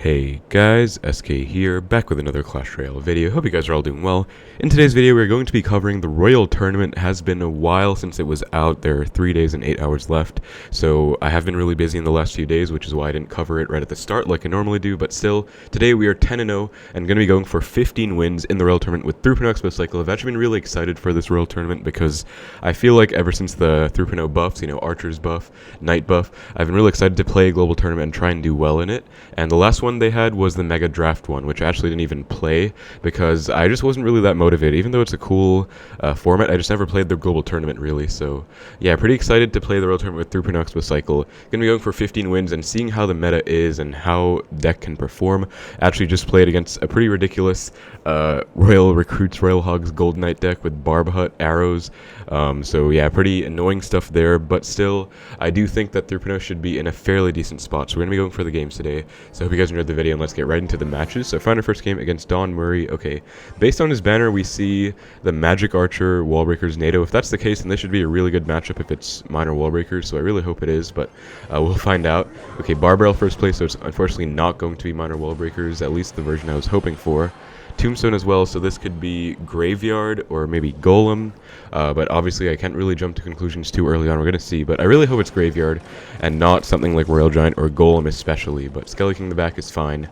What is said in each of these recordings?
Hey guys, SK here, back with another Clash Royale video. Hope you guys are all doing well. In today's video, we're going to be covering the Royale tournament. It has been a while since it was out. There are 3 days and 8 hours left, so I have been really busy in the last few days, which is why I didn't cover it right at the start like I normally do. But still, today we are 10-0 and going to be going for 15 wins in the Royale tournament with 3.0 Xbow Cycle. I've actually been really excited for this Royale tournament because I feel like ever since the 3.0 buffs, Archer's buff, Knight buff, I've been really excited to play a global tournament and try and do well in it. And the last one they had was the Mega Draft one, which I actually didn't even play because I just wasn't really that motivated. Even though it's a cool format, I just never played the global tournament really. So yeah, pretty excited to play the Royale tournament with 3.0 Xbow Cycle. Gonna be going for 15 wins and seeing how the meta is and how deck can perform. Actually just played against a pretty ridiculous Royal Recruits Royal Hogs Gold Knight deck with Barb Hut arrows. So yeah, pretty annoying stuff there, but still I do think that 3.0 should be in a fairly decent spot. So we're gonna be going for the games today. So I hope you guys enjoyed the video and let's get right into the matches. So I found our first game against Don Murray. Okay, based on his banner we see the Magic Archer Wallbreakers NATO. If that's the case, then this should be a really good matchup if it's minor Wallbreakers, so I really hope it is, but we'll find out. Okay, Barbell first place, so it's unfortunately not going to be minor Wallbreakers, at least the version I was hoping for. Tombstone as well, so this could be Graveyard or maybe Golem, but obviously I can't really jump to conclusions too early on. We're going to see, but I really hope it's Graveyard and not something like Royal Giant or Golem especially, but Skelly in the back is fine.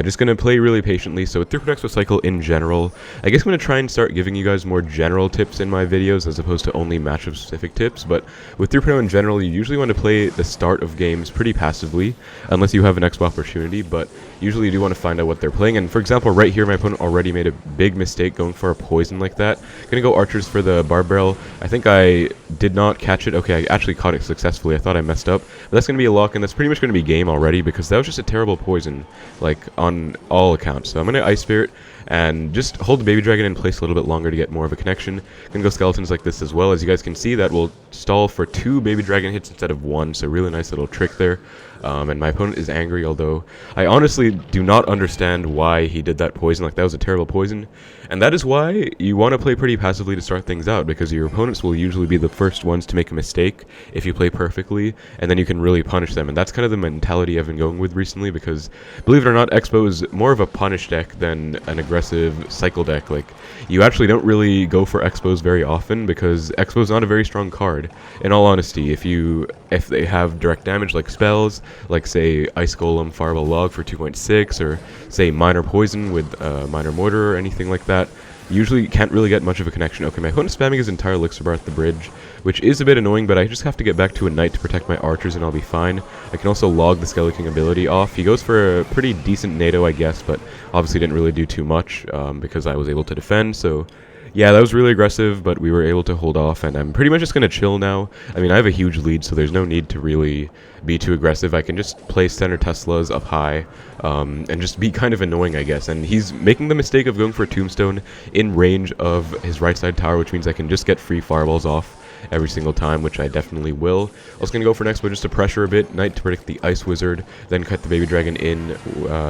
Just going to play really patiently. So with 3.0 Xbow Cycle in general, I guess I'm going to try and start giving you guys more general tips in my videos as opposed to only matchup specific tips, but with 3.0 in general, you usually want to play the start of games pretty passively, unless you have an Xbow opportunity, but usually you do want to find out what they're playing. And for example, right here my opponent already made a big mistake going for a poison like that. Gonna go archers for the barbell. I think I did not catch it. Okay, I actually caught it successfully. I thought I messed up, but that's gonna be a lock, and that's pretty much gonna be game already because that was just a terrible poison, like on all accounts. So I'm gonna Ice Spirit and just hold the baby dragon in place a little bit longer to get more of a connection. Gonna go skeletons like this as well. As you guys can see, that will stall for 2 baby dragon hits instead of 1, so really nice little trick there. And my opponent is angry, although I honestly do not understand why he did that poison. Like, that was a terrible poison, and that is why you want to play pretty passively to start things out, because your opponents will usually be the first ones to make a mistake if you play perfectly, and then you can really punish them. And that's kind of the mentality I've been going with recently, because believe it or not, Xbow is more of a punish deck than an aggressive cycle deck. Like, you actually don't really go for Xbows very often because Xbow is not a very strong card, in all honesty. If they have direct damage like spells, like say Ice Golem Fireball Log for 2.6, or say Minor Poison with Minor Mortar or anything like that, usually can't really get much of a connection. Okay, my opponent's spamming his entire elixir bar at the bridge, which is a bit annoying, but I just have to get back to a knight to protect my archers and I'll be fine. I can also log the Skelly King ability off. He goes for a pretty decent NATO, I guess, but obviously didn't really do too much because I was able to defend, so yeah, that was really aggressive, but we were able to hold off, and I'm pretty much just going to chill now. I mean, I have a huge lead, so there's no need to really be too aggressive. I can just play center Teslas up high and just be kind of annoying, I guess. And he's making the mistake of going for a Tombstone in range of his right side tower, which means I can just get free fireballs off every single time, which I definitely will. I was going to go for next, but just to pressure a bit, Knight to predict the Ice Wizard, then cut the Baby Dragon in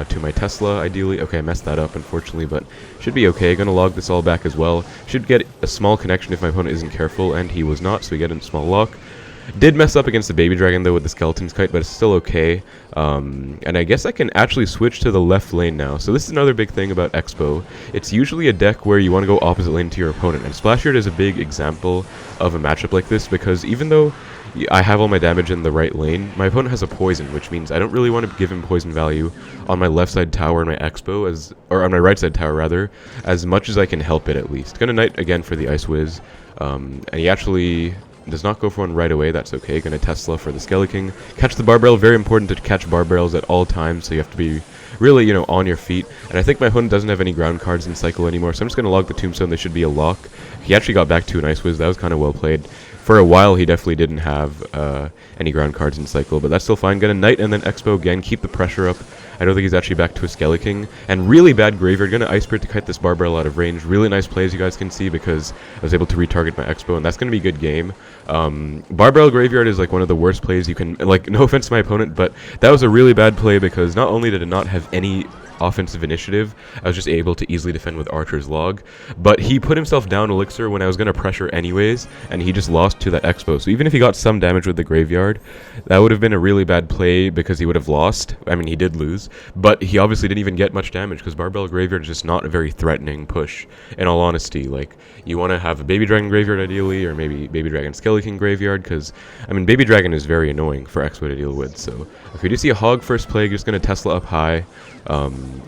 to my Tesla, ideally. Okay, I messed that up, unfortunately, but should be okay. Going to log this all back as well. Should get a small connection if my opponent isn't careful, and he was not, so we get a small lock. Did mess up against the Baby Dragon, though, with the Skeleton's Kite, but it's still okay. And I guess I can actually switch to the left lane now. So this is another big thing about Xbow. It's usually a deck where you want to go opposite lane to your opponent, and Splashyard is a big example of a matchup like this, because even though I have all my damage in the right lane, my opponent has a poison, which means I don't really want to give him poison value on my left side tower and my Xbow, or on my right side tower rather, as much as I can help it at least. Gonna Knight again for the Ice Wiz, and he actually does not go for one right away. That's okay. Gonna Tesla for the Skelly King. Catch the barbell. Very important to catch barbells at all times, so you have to be really, on your feet. And I think my opponent doesn't have any ground cards in Cycle anymore, so I'm just gonna log the Tombstone. They should be a lock. He actually got back to an Ice Wiz. That was kind of well played. For a while, he definitely didn't have any ground cards in Cycle, but that's still fine. Gonna Knight and then Xbow again. Keep the pressure up. I don't think he's actually back to a Skelly King. And really bad Graveyard. Gonna Ice Spirit to kite this barbell out of range. Really nice play, as you guys can see, because I was able to retarget my Xbow, and that's gonna be a good game. Barbell Graveyard is like one of the worst plays you can, like, no offense to my opponent, but that was a really bad play because not only did it not have any offensive initiative, I was just able to easily defend with Archer's log. But he put himself down Elixir when I was going to pressure anyways, and he just lost to that Xbow. So even if he got some damage with the Graveyard, that would have been a really bad play because he would have lost. I mean, he did lose, but he obviously didn't even get much damage because Barbell Graveyard is just not a very threatening push, in all honesty. Like, you want to have a Baby Dragon Graveyard ideally, or maybe Baby Dragon Skeleton Graveyard, because, I mean, Baby Dragon is very annoying for Xbow to deal with. So if we do see a Hog first play, just going to Tesla up high.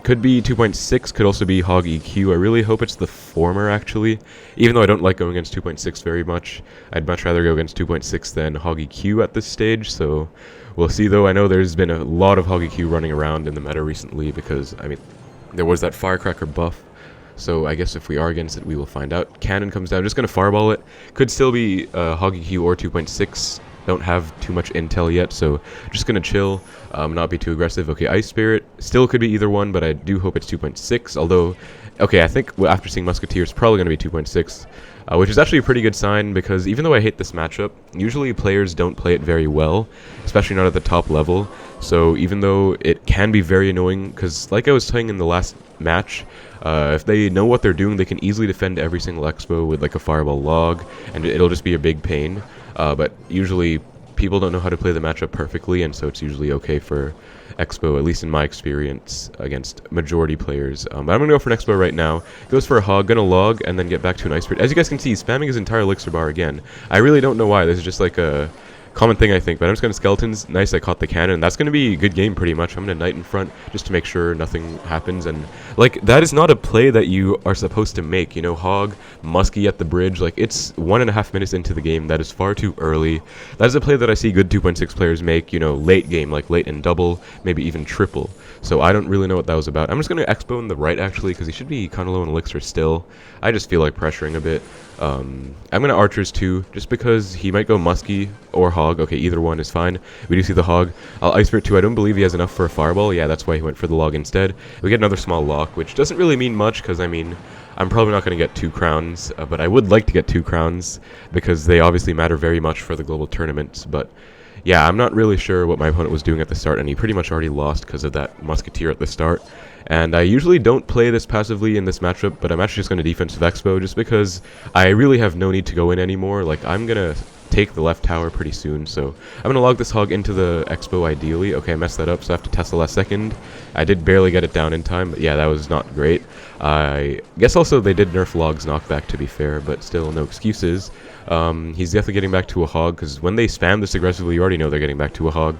Could be 2.6, could also be Hog EQ. I really hope it's the former, actually. Even though I don't like going against 2.6 very much, I'd much rather go against 2.6 than Hog EQ at this stage, so we'll see. Though I know there's been a lot of Hog EQ running around in the meta recently because, I mean, there was that Firecracker buff. So I guess if we are against it, we will find out. Cannon comes down, just going to Fireball it. Could still be Hog EQ or 2.6. Don't have too much intel yet, so just going to chill, not be too aggressive. Okay, Ice Spirit still could be either one, but I do hope it's 2.6. Although, okay, I think after seeing Musketeer, it's probably going to be 2.6. Which is actually a pretty good sign, because even though I hate this matchup, usually players don't play it very well, especially not at the top level. So even though it can be very annoying, because like I was saying in the last match, if they know what they're doing, they can easily defend every single Xbow with like a Fireball log, and it'll just be a big pain. But usually people don't know how to play the matchup perfectly, and so it's usually okay for Xbow, at least in my experience, against majority players. But I'm going to go for an Xbow right now. Goes for a Hog, going to log, and then get back to an Ice Spirit. As you guys can see, he's spamming his entire Elixir bar again. I really don't know why. This is just like a common thing, I think, but I'm just going to Skeletons. Nice, I caught the cannon. That's going to be a good game, pretty much. I'm going to Knight in front just to make sure nothing happens. And, like, that is not a play that you are supposed to make. You know, Hog, Muskie at the bridge. Like, it's 1.5 minutes into the game. That is far too early. That is a play that I see good 2.6 players make, you know, late game, like late in double, maybe even triple. So I don't really know what that was about. I'm just going to Expo in the right, actually, because he should be kind of low in Elixir still. I just feel like pressuring a bit. I'm going to Archers too, just because he might go Muskie or Hog. Okay, either one is fine. We do see the Hog. I'll Ice Spirit too. I don't believe he has enough for a Fireball. Yeah, that's why he went for the log instead. We get another small lock, which doesn't really mean much, because, I mean, I'm probably not going to get 2 crowns, but I would like to get 2 crowns, because they obviously matter very much for the global tournaments. But yeah, I'm not really sure what my opponent was doing at the start, and he pretty much already lost because of that Musketeer at the start. And I usually don't play this passively in this matchup, but I'm actually just going to defensive Expo just because I really have no need to go in anymore. Like, I'm going to take the left tower pretty soon, so I'm going to log this Hog into the Expo ideally. Okay, I messed that up, so I have to Tesla last second. I did barely get it down in time, but yeah, that was not great. I guess also they did nerf Log's knockback, to be fair, but still no excuses. He's definitely getting back to a Hog, because when they spam this aggressively, you already know they're getting back to a Hog.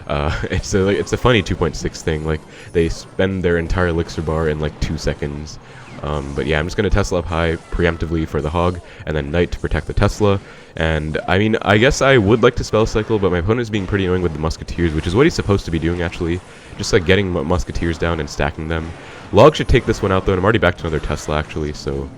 It's a funny 2.6 thing. Like, they spend their entire Elixir bar in like 2 seconds. But yeah, I'm just going to Tesla up high preemptively for the Hog, and then Knight to protect the Tesla. And, I mean, I guess I would like to Spell Cycle, but my opponent is being pretty annoying with the Musketeers, which is what he's supposed to be doing, actually. Just, like, getting Musketeers down and stacking them. Log should take this one out, though, and I'm already back to another Tesla, actually, so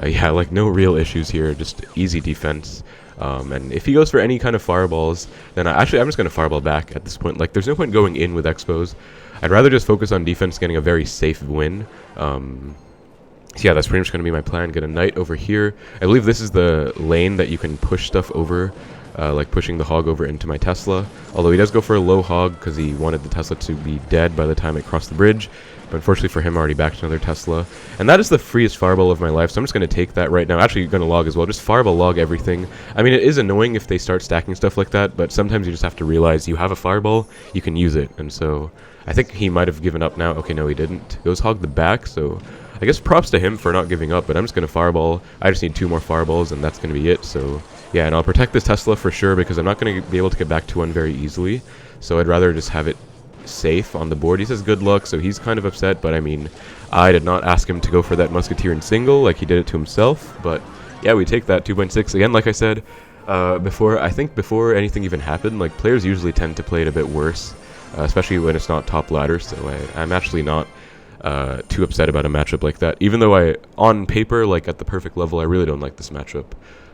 yeah, like, no real issues here, just easy defense. And if he goes for any kind of fireballs, then I'm just going to fireball back at this point. Like, there's no point going in with Expos. I'd rather just focus on defense, getting a very safe win. So yeah, that's pretty much going to be my plan. Get a Knight over here. I believe this is the lane that you can push stuff over, like pushing the Hog over into my Tesla. Although he does go for a low Hog because he wanted the Tesla to be dead by the time it crossed the bridge. But unfortunately for him, I'm already back to another Tesla. And that is the freest Fireball of my life, so I'm just going to take that right now. Actually, going to log as well. Just Fireball log everything. I mean, it is annoying if they start stacking stuff like that, but sometimes you just have to realize you have a Fireball, you can use it. And so I think he might have given up now. Okay, no, he didn't. Goes Hog the back, so I guess props to him for not giving up, but I'm just going to Fireball. I just need 2 more Fireballs, and that's going to be it. So yeah, and I'll protect this Tesla for sure, because I'm not going to be able to get back to one very easily. So I'd rather just have it safe on the board. He says good luck, so he's kind of upset, but I mean, I did not ask him to go for that Musketeer in single like he did it to himself. But yeah, we take that 2.6 again. Like I said before anything even happened, like, players usually tend to play it a bit worse, especially when it's not top ladder. So I'm actually not too upset about a matchup like that, even though on paper, like at the perfect level, I really don't like this matchup.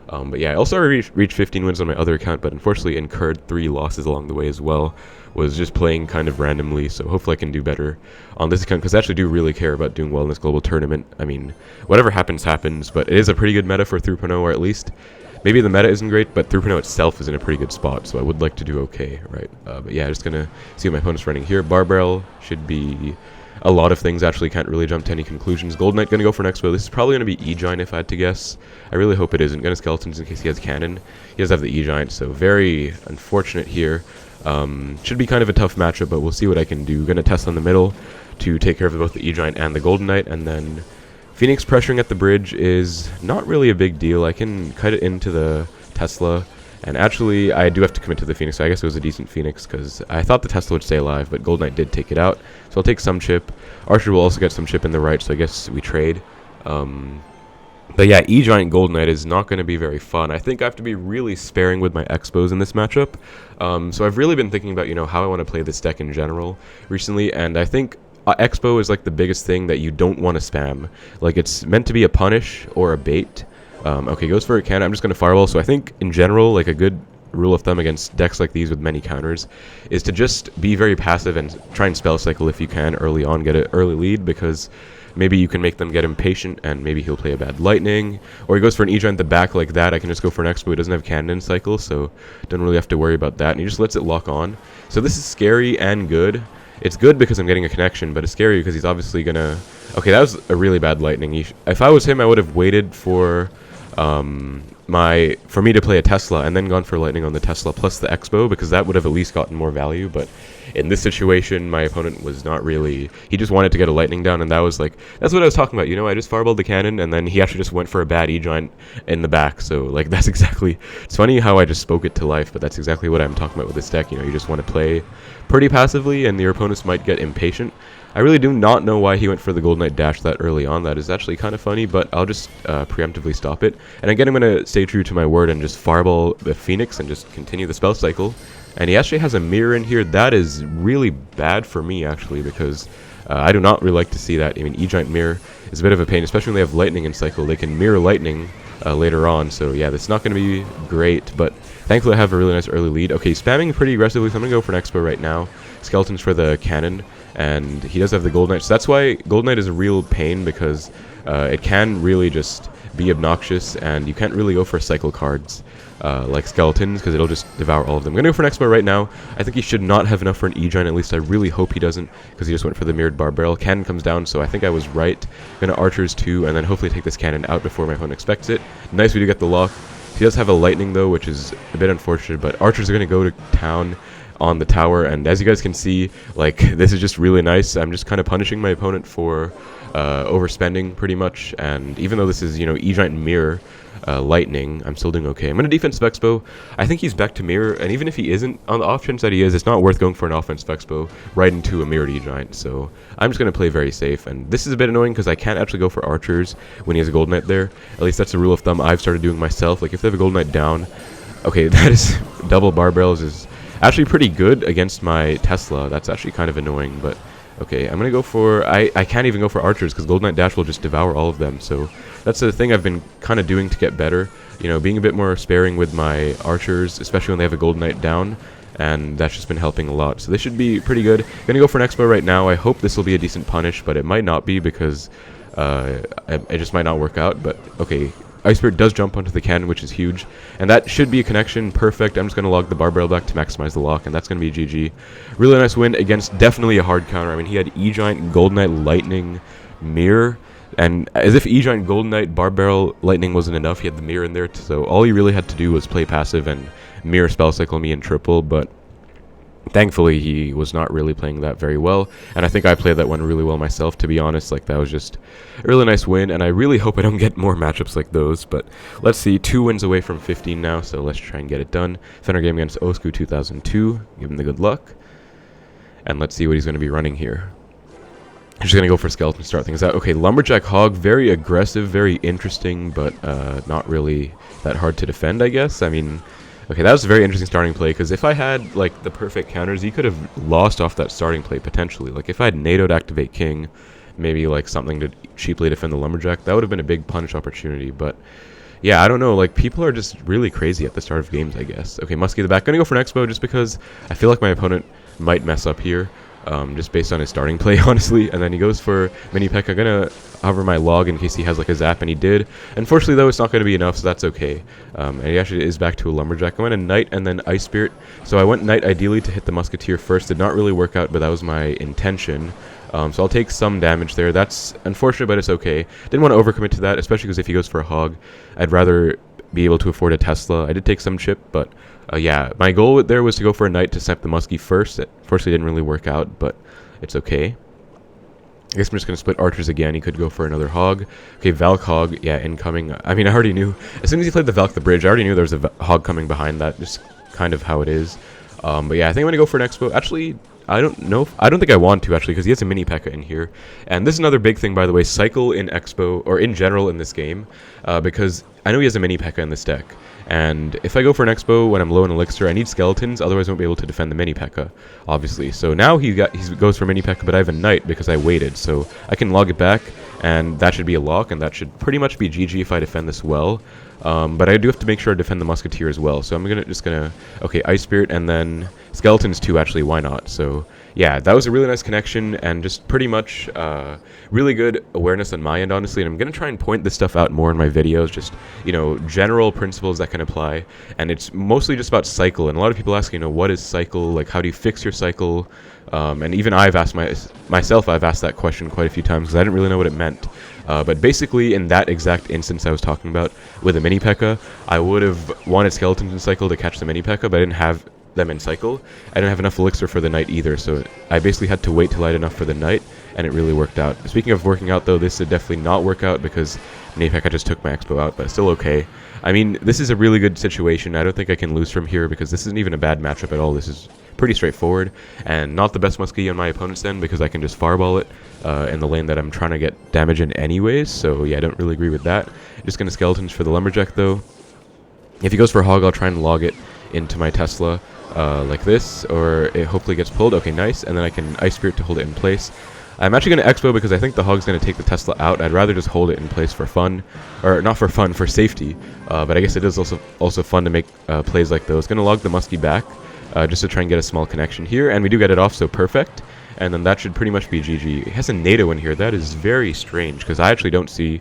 But yeah, I also reached 15 wins on my other account, but unfortunately incurred 3 losses along the way as well. Was just playing kind of randomly, so hopefully I can do better on this account, because I actually do really care about doing well in this global tournament. I mean, whatever happens, happens, but it is a pretty good meta for 3.0, or at least maybe the meta isn't great, but 3.0 itself is in a pretty good spot, so I would like to do okay, right? But yeah, just gonna see what my opponent's running here. Barbell should be a lot of things, actually can't really jump to any conclusions. Gold Knight gonna go for an Xbow. This is probably gonna be E-Giant if I had to guess. I really hope it isn't. Gonna Skeletons in case he has Cannon. He does have the E-Giant, so very unfortunate here. Should be kind of a tough matchup, but we'll see what I can do. Gonna test on the middle to take care of both the E-Giant and the Golden Knight, and then Phoenix pressuring at the bridge is not really a big deal. I can cut it into the Tesla, and actually I do have to commit to the Phoenix, so I guess it was a decent Phoenix, because I thought the Tesla would stay alive, but Gold Knight did take it out, so I'll take some chip. Archer will also get some chip in the right, so I guess we trade. But yeah, E-Giant Gold Knight is not going to be very fun. I think I have to be really sparing with my Xbows in this matchup. So I've really been thinking about, you know, how I want to play this deck in general recently, and I think Xbow is like the biggest thing that you don't want to spam. Like, it's meant to be a punish or a bait. Okay, goes for a cannon. I'm just going to fireball. So I think in general, like, a good rule of thumb against decks like these with many counters is to just be very passive and try and spell cycle if you can early on, get an early lead, because maybe you can make them get impatient and maybe he'll play a bad lightning, or he goes for an E-Giant the back like that. I can just go for an Xbow. He doesn't have cannon cycle, so don't really have to worry about that, and he just lets it lock on. So this is scary and good. It's good because I'm getting a connection, but it's scary because he's obviously gonna... Okay, that was a really bad lightning. If I was him, I would have waited for me to play a Tesla and then gone for lightning on the Tesla plus the Xbow, because that would have at least gotten more value. But in this situation, my opponent was not really... He just wanted to get a lightning down, and that was like... That's what I was talking about, you know? I just fireballed the cannon, and then he actually just went for a bad E-Giant in the back. So, like, that's exactly... It's funny how I just spoke it to life, but that's exactly what I'm talking about with this deck. You know, you just want to play pretty passively, and your opponents might get impatient. I really do not know why he went for the Golden Knight dash that early on. That is actually kind of funny, but I'll just preemptively stop it. And again, I'm going to stay true to my word and just fireball the Phoenix and just continue the spell cycle. And he actually has a mirror in here. That is really bad for me, actually, because I do not really like to see that. I mean, E-Giant mirror is a bit of a pain, especially when they have lightning in cycle. They can mirror lightning later on, so yeah, that's not going to be great, but thankfully I have a really nice early lead. Okay, spamming pretty aggressively, so I'm going to go for an Xbow right now. Skeletons for the cannon, and he does have the Gold Knight, so that's why Gold Knight is a real pain, because it can really just be obnoxious, and you can't really go for cycle cards like Skeletons, because it'll just devour all of them. I'm going to go for an Xbow right now. I think he should not have enough for an E-Giant, at least I really hope he doesn't, because he just went for the mirrored bar barrel. Cannon comes down, so I think I was right. Going to Archers too, and then hopefully take this cannon out before my opponent expects it. Nice, we do get the lock. He does have a lightning though, which is a bit unfortunate, but Archers are going to go to town on the tower, and as you guys can see, like, this is just really nice. I'm just kind of punishing my opponent for overspending pretty much, and even though this is, you know, E-Giant mirror lightning, I'm still doing okay. I'm going to defensive Expo. I think he's back to mirror, and even if he isn't, on the off chance that he is, it's not worth going for an offensive Expo right into a mirrored E-Giant, so I'm just going to play very safe. And this is a bit annoying because I can't actually go for Archers when he has a Gold Knight there. At least that's a rule of thumb I've started doing myself. Like, if they have a Gold Knight down, okay, that is double bar barrels is actually pretty good against my Tesla. That's actually kind of annoying, but okay, I'm going to go for... I can't even go for Archers because Gold Knight dash will just devour all of them, so that's the thing I've been kind of doing to get better. You know, being a bit more sparing with my Archers, especially when they have a Gold Knight down, and that's just been helping a lot. So this should be pretty good. Going to go for an Expo right now. I hope this will be a decent punish, but it might not be because it just might not work out, but okay. Ice Spirit does jump onto the cannon, which is huge, and that should be a connection. Perfect. I'm just going to log the bar barrel back to maximize the lock, and that's going to be GG. Really nice win against definitely a hard counter. I mean, he had E-Giant, Gold Knight, Lightning, Mirror, and as if E-Giant, Gold Knight, bar barrel, Lightning wasn't enough, he had the Mirror in there, so all he really had to do was play passive and Mirror spell cycle me in triple, but thankfully he was not really playing that very well, and I think I played that one really well myself, to be honest. Like, that was just a really nice win, and I really hope I don't get more matchups like those, but let's see. 2 wins away from 15 now, so let's try and get it done. Center game against Osku 2002, give him the good luck, and let's see what he's going to be running here. I'm just going to go for Skeleton to start things out. Okay, Lumberjack Hog, very aggressive, very interesting, but not really that hard to defend, I guess. I mean, okay, that was a very interesting starting play, because if I had, like, the perfect counters, he could have lost off that starting play, potentially. Like, if I had NATO'd Activate King, maybe, like, something to cheaply defend the Lumberjack, that would have been a big punish opportunity, but yeah, I don't know, like, people are just really crazy at the start of games, I guess. Okay, Musketeer the back, gonna go for an Expo just because I feel like my opponent might mess up here. just based on his starting play, honestly. And then he goes for mini P.E.K.K.A. I'm gonna hover my log in case he has like a zap, and he did. Unfortunately, though, it's not gonna be enough, so that's okay. And he actually is back to a Lumberjack. I went a Knight and then Ice Spirit. So I went Knight ideally to hit the Musketeer first. Did not really work out, but that was my intention. So I'll take some damage there. That's unfortunate, but it's okay. Didn't want to overcommit to that, especially because if he goes for a Hog, I'd rather be able to afford a Tesla. I did take some chip, but yeah, my goal there was to go for a Knight to snipe the Muskie first. It fortunately didn't really work out, but it's okay. I guess I'm just going to split archers again. He could go for another Hog. Okay, Valk Hog, yeah, incoming. I mean, I already knew. As soon as he played the Valk the bridge, I already knew there was a Hog coming behind that. Just kind of how it is. But yeah, I think I'm going to go for an Xbow. Actually, I don't know. I don't think I want to, actually, because he has a mini P.E.K.K.A. in here. And this is another big thing, by the way, Cycle in Xbow, or in general in this game, because I know he has a mini P.E.K.K.A. in this deck. And if I go for an Xbow when I'm low on elixir, I need skeletons, otherwise I won't be able to defend the mini P.E.K.K.A., obviously. So now he goes for mini P.E.K.K.A., but I have a Knight because I waited, so I can log it back, and that should be a lock, and that should pretty much be GG if I defend this well. But I do have to make sure I defend the Musketeer as well, so I'm just gonna okay, Ice Spirit, and then skeletons too, actually, why not? So yeah, that was a really nice connection, and just pretty much really good awareness on my end, honestly. And I'm going to try and point this stuff out more in my videos, just, you know, general principles that can apply. And it's mostly just about cycle. And a lot of people ask, you know, what is cycle? Like, how do you fix your cycle? And even I've asked myself, I've asked that question quite a few times because I didn't really know what it meant. But basically, in that exact instance I was talking about with a mini P.E.K.K.A., I would have wanted skeletons in cycle to catch the mini P.E.K.K.A., but I didn't have them in cycle. I didn't have enough elixir for the Knight either, so I basically had to wait till I had enough for the Knight, and it really worked out. Speaking of working out, though, this did definitely not work out because mini P.E.K.K.A. just took my Xbow out, but still okay. I mean, this is a really good situation. I don't think I can lose from here because this isn't even a bad matchup at all. This is pretty straightforward, and not the best muskie on my opponent's end because I can just fireball it in the lane that I'm trying to get damage in anyways, so yeah, I don't really agree with that. Just gonna skeletons for the Lumberjack, though. If he goes for a Hog, I'll try and log it into my Tesla like this, or it hopefully gets pulled. Okay, nice, and then I can Ice Spirit to hold it in place. I'm actually going to Xbow because I think the Hog's going to take the Tesla out. I'd rather just hold it in place for fun, or not for fun, for safety, but I guess it is also fun to make plays like those. Going to log the Muskie back just to try and get a small connection here, and we do get it off, so perfect. And then that should pretty much be GG. He has a NATO in here. That is very strange, because I actually don't see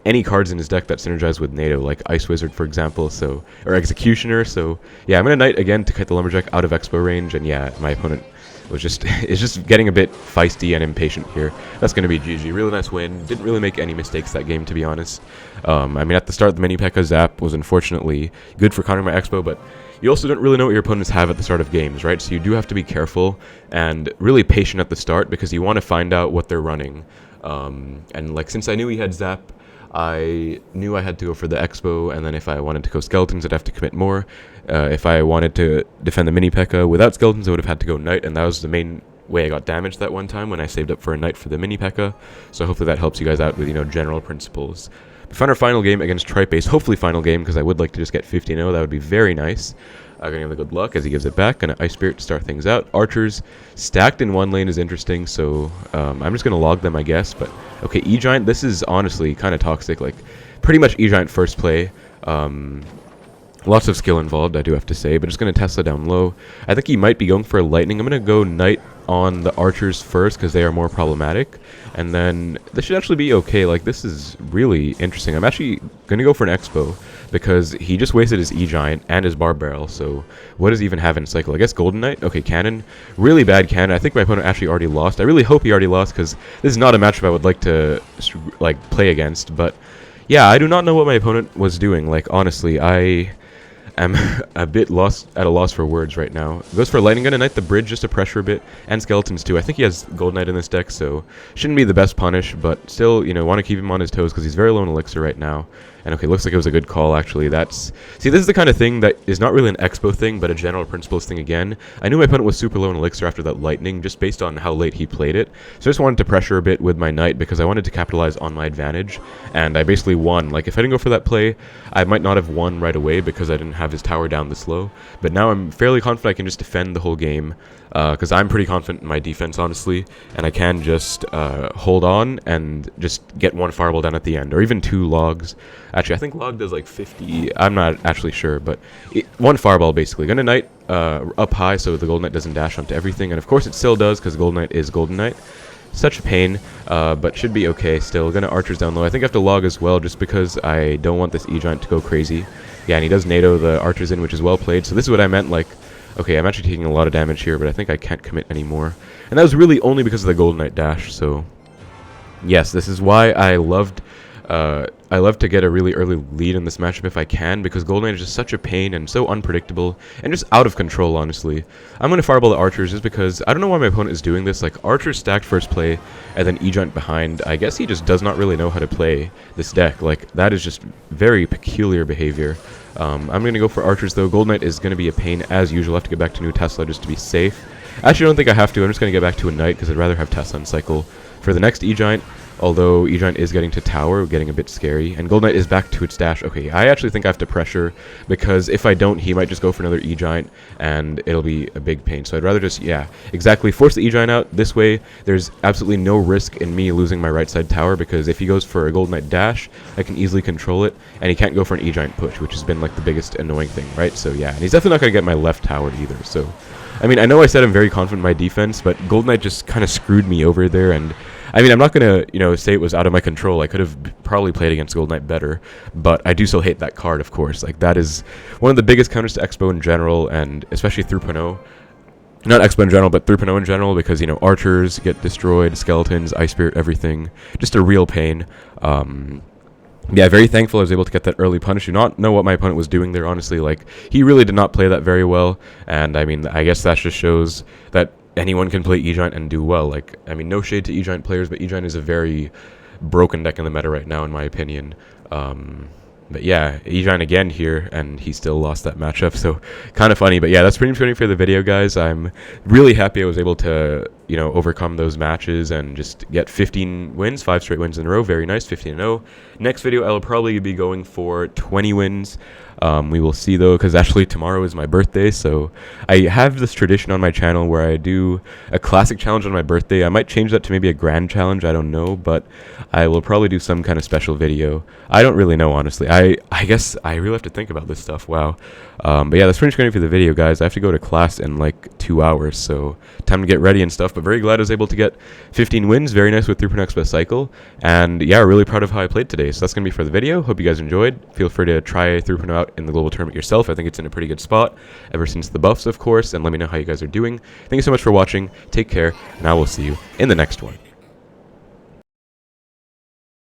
any cards in his deck that synergize with NATO, like Ice Wizard, for example, so, or Executioner. So yeah, I'm going to Knight again to cut the Lumberjack out of Xbow range, and yeah, my opponent was is just getting a bit feisty and impatient here. That's going to be GG. Really nice win. Didn't really make any mistakes that game, to be honest. I mean, at the start, the mini P.E.K.K.A. zap was unfortunately good for countering my Xbow, but you also don't really know what your opponents have at the start of games, right? So you do have to be careful and really patient at the start because you want to find out what they're running. And like, since I knew he had zap, I knew I had to go for the Xbow, and then if I wanted to go skeletons, I'd have to commit more. If I wanted to defend the mini P.E.K.K.A. without skeletons, I would have had to go Knight, and that was the main way I got damaged that one time when I saved up for a Knight for the mini P.E.K.K.A. So hopefully that helps you guys out with, you know, general principles. We found our final game against Tripace, hopefully final game, because I would like to just get 15-0. That would be very nice. Gonna give the good luck as he gives it back. Gonna Ice Spirit to start things out. Archers stacked in one lane is interesting, so I'm just gonna log them, I guess. But okay, E-Giant, this is honestly kind of toxic. Like, pretty much E-Giant first play. Lots of skill involved, I do have to say, but just going to Tesla down low. I think he might be going for a Lightning. I'm going to go Knight on the Archers first because they are more problematic. And then this should actually be okay. Like, this is really interesting. I'm actually going to go for an Xbow because he just wasted his E-Giant and his Bar Barrel. So what does he even have in cycle? I guess Golden Knight? Okay, Cannon. Really bad Cannon. I think my opponent actually already lost. I really hope he already lost because this is not a matchup I would like to play against. But yeah, I do not know what my opponent was doing. Like, honestly, I'm a bit at a loss for words right now. Goes for Lightning Gun and Knight the bridge just to pressure a bit, and Skeletons too. I think he has Gold Knight in this deck, so shouldn't be the best punish, but still, you know, want to keep him on his toes because he's very low in elixir right now. And okay, looks like it was a good call, actually. See, this is the kind of thing that is not really an Expo thing, but a general principles thing again. I knew my opponent was super low in elixir after that Lightning, just based on how late he played it. So I just wanted to pressure a bit with my Knight because I wanted to capitalize on my advantage, and I basically won. Like, if I didn't go for that play, I might not have won right away because I didn't have his tower down this low. But now I'm fairly confident I can just defend the whole game, because I'm pretty confident in my defense, honestly, and I can just hold on and just get one fireball down at the end, or even 2 logs. Actually, I think log does like 50. I'm not actually sure, but one fireball basically. Gonna Knight up high so the Golden Knight doesn't dash onto everything, and of course it still does because Golden Knight is Golden Knight. Such a pain, but should be okay still. Gonna archers down low. I think I have to log as well just because I don't want this E-Giant to go crazy. Yeah, and he does NATO the archers in, which is well played. So this is what I meant, like, okay, I'm actually taking a lot of damage here, but I think I can't commit anymore. And that was really only because of the Golden Knight dash, so yes, this is why I love to get a really early lead in this matchup if I can, because Golden Knight is just such a pain and so unpredictable and just out of control, honestly. I'm going to fireball the archers just because I don't know why my opponent is doing this. Like, archers stacked first play and then E-Giant behind. I guess he just does not really know how to play this deck. Like, that is just very peculiar behavior. I'm going to go for archers, though. Golden Knight is going to be a pain as usual. I have to get back to new Tesla just to be safe. Actually, I don't think I have to. I'm just going to get back to a Knight because I'd rather have Tesla on cycle for the next E-Giant. Although E-Giant is getting to tower, getting a bit scary. And Golden Knight is back to its dash. Okay, I actually think I have to pressure, because if I don't, he might just go for another E-Giant, and it'll be a big pain. So I'd rather just, yeah, exactly, force the E-Giant out. This way, there's absolutely no risk in me losing my right side tower, because if he goes for a Golden Knight dash, I can easily control it, and he can't go for an E-Giant push, which has been, like, the biggest annoying thing, right? So, yeah, and he's definitely not going to get my left tower either, so I mean, I know I said I'm very confident in my defense, but Golden Knight just kind of screwed me over there, and I mean, I'm not going to, say it was out of my control. I could have probably played against Golden Knight better, but I do still hate that card, of course. Like, that is one of the biggest counters to Xbow in general, and especially 3.0. Not Xbow in general, but 3.0 in general, because, archers get destroyed, skeletons, Ice Spirit, everything. Just a real pain. Yeah, very thankful I was able to get that early punish. Do not know what my opponent was doing there, honestly. Like, he really did not play that very well, and, I mean, I guess that just shows that anyone can play E-Giant and do well. Like, I mean, no shade to E-Giant players, but E-Giant is a very broken deck in the meta right now, in my opinion. But yeah, E-Giant again here, and he still lost that matchup, so kind of funny. But yeah, that's pretty much it for the video, guys. I'm really happy I was able to, overcome those matches and just get 15 wins, 5 straight wins in a row. Very nice, 15-0. Next video, I'll probably be going for 20 wins. We will see, though, because actually tomorrow is my birthday, so I have this tradition on my channel where I do a classic challenge on my birthday. I might change that to maybe a grand challenge, I don't know, but I will probably do some kind of special video. I don't really know, honestly. I guess I really have to think about this stuff. Wow. But yeah, that's pretty much going for the video, guys. I have to go to class in like 2 hours, so time to get ready and stuff, but very glad I was able to get 15 wins. Very nice with 3.0 Xbow Cycle, and yeah, really proud of how I played today. So that's going to be for the video. Hope you guys enjoyed. Feel free to try 3.0 out in the global tournament yourself. I think it's in a pretty good spot ever since the buffs, of course, and let me know how you guys are doing. Thank you so much for watching. Take care, and I will see you in the next one.